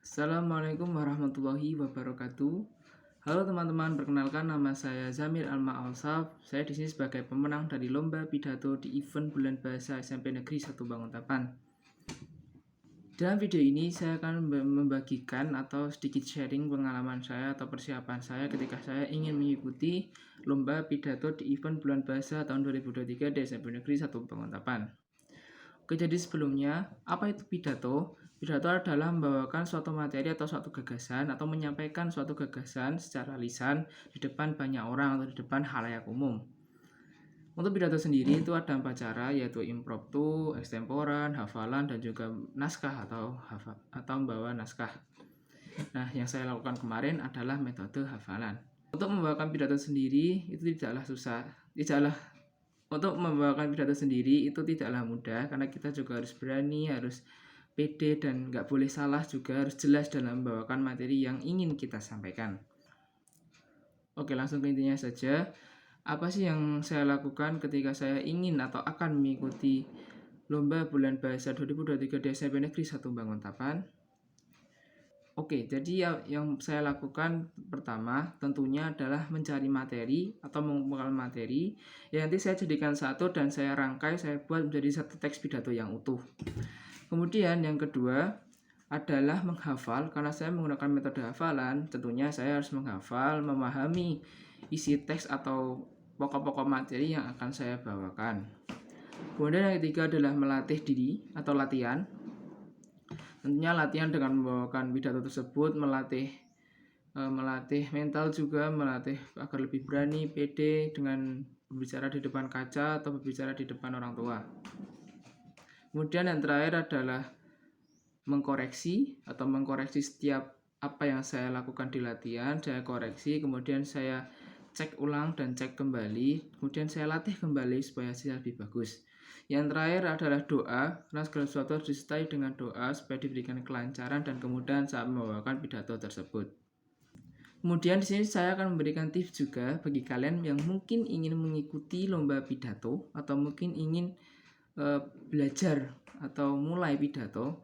Assalamualaikum warahmatullahi wabarakatuh. Halo teman-teman, perkenalkan nama saya Zamir Alma Alsaf. Saya di sini sebagai pemenang dari lomba pidato di event Bulan Bahasa SMP Negeri 1 Banguntapan. Dalam video ini saya akan membagikan atau sedikit sharing pengalaman saya atau persiapan saya ketika saya ingin mengikuti lomba pidato di event Bulan Bahasa tahun 2023 di SMP Negeri 1 Banguntapan. Oke, jadi sebelumnya, apa itu pidato? Pidato adalah membawakan suatu materi atau suatu gagasan atau menyampaikan suatu gagasan secara lisan di depan banyak orang atau di depan halayak umum. Untuk pidato sendiri itu ada 4 cara, yaitu impromptu, extemporan, hafalan, dan juga naskah atau membawa naskah. Nah, yang saya lakukan kemarin adalah metode hafalan. Untuk membawakan pidato sendiri itu Untuk membawakan pidato sendiri itu tidaklah mudah, karena kita juga harus berani, harus pede, dan nggak boleh salah, juga harus jelas dalam membawakan materi yang ingin kita sampaikan. Oke, langsung ke intinya saja. Apa sih yang saya lakukan ketika saya ingin atau akan mengikuti lomba Bulan Bahasa 2023 di SMP Negeri 1 Banguntapan? Oke, jadi yang saya lakukan pertama tentunya adalah mencari materi atau mengumpulkan materi yang nanti saya jadikan satu dan saya rangkai, saya buat menjadi satu teks pidato yang utuh. Kemudian yang kedua adalah menghafal. Karena saya menggunakan metode hafalan, tentunya saya harus menghafal, memahami isi teks atau pokok-pokok materi yang akan saya bawakan. Kemudian yang ketiga adalah melatih diri atau latihan. Tentunya latihan dengan membawakan pidato tersebut, melatih mental juga, melatih agar lebih berani, pede dengan berbicara di depan kaca atau berbicara di depan orang tua. Kemudian yang terakhir adalah mengkoreksi setiap apa yang saya lakukan di latihan, saya koreksi, kemudian saya cek ulang dan cek kembali, kemudian saya latih kembali supaya hasilnya lebih bagus. Yang terakhir adalah doa, karena segala sesuatu harus disertai dengan doa supaya diberikan kelancaran dan kemudahan saat membawakan pidato tersebut. Kemudian di sini saya akan memberikan tips juga bagi kalian yang mungkin ingin mengikuti lomba pidato atau mungkin ingin belajar atau mulai pidato.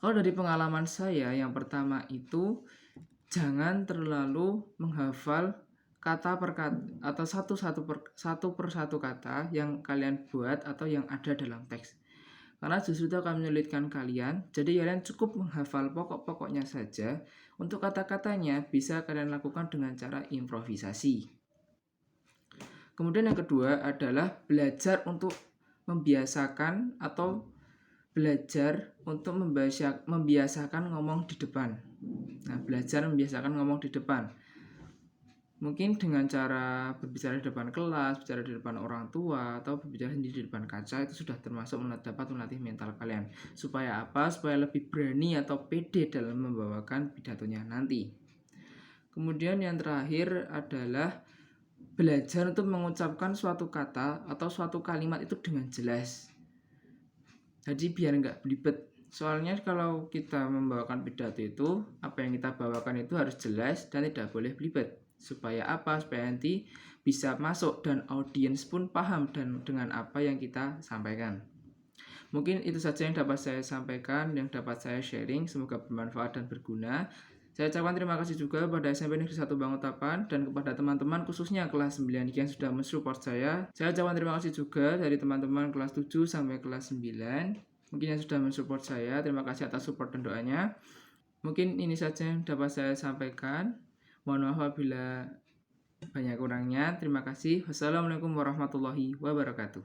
Kalau dari pengalaman saya, yang pertama itu jangan terlalu menghafal kata per kata atau satu per satu kata yang kalian buat atau yang ada dalam teks, karena justru itu akan menyulitkan kalian. Jadi kalian cukup menghafal pokok-pokoknya saja. Untuk kata-katanya bisa kalian lakukan dengan cara improvisasi. Kemudian yang kedua adalah belajar untuk membiasakan atau belajar untuk membiasakan ngomong di depan. Nah, belajar membiasakan ngomong di depan. Mungkin dengan cara berbicara di depan kelas, bicara di depan orang tua, atau berbicara di depan kaca, itu sudah termasuk dapat melatih mental kalian. Supaya apa? Supaya lebih berani atau pede dalam membawakan pidatonya nanti. Kemudian yang terakhir adalah belajar untuk mengucapkan suatu kata atau suatu kalimat itu dengan jelas. Jadi biar nggak belibet. Soalnya kalau kita membawakan pidato itu, apa yang kita bawakan itu harus jelas dan tidak boleh belibet. Supaya apa? Supaya nanti bisa masuk dan audiens pun paham dan dengan apa yang kita sampaikan. Mungkin itu saja yang dapat saya sampaikan, yang dapat saya sharing. Semoga bermanfaat dan berguna. Saya ucapkan terima kasih juga kepada SMP Negeri 1 Banguntapan dan kepada teman-teman khususnya kelas 9 yang sudah mensupport saya. Saya ucapkan terima kasih juga dari teman-teman kelas 7 sampai kelas 9. Mungkin yang sudah mensupport saya, terima kasih atas support dan doanya. Mungkin ini saja yang dapat saya sampaikan. Mohon maaf apabila banyak kurangnya. Terima kasih. Wassalamualaikum warahmatullahi wabarakatuh.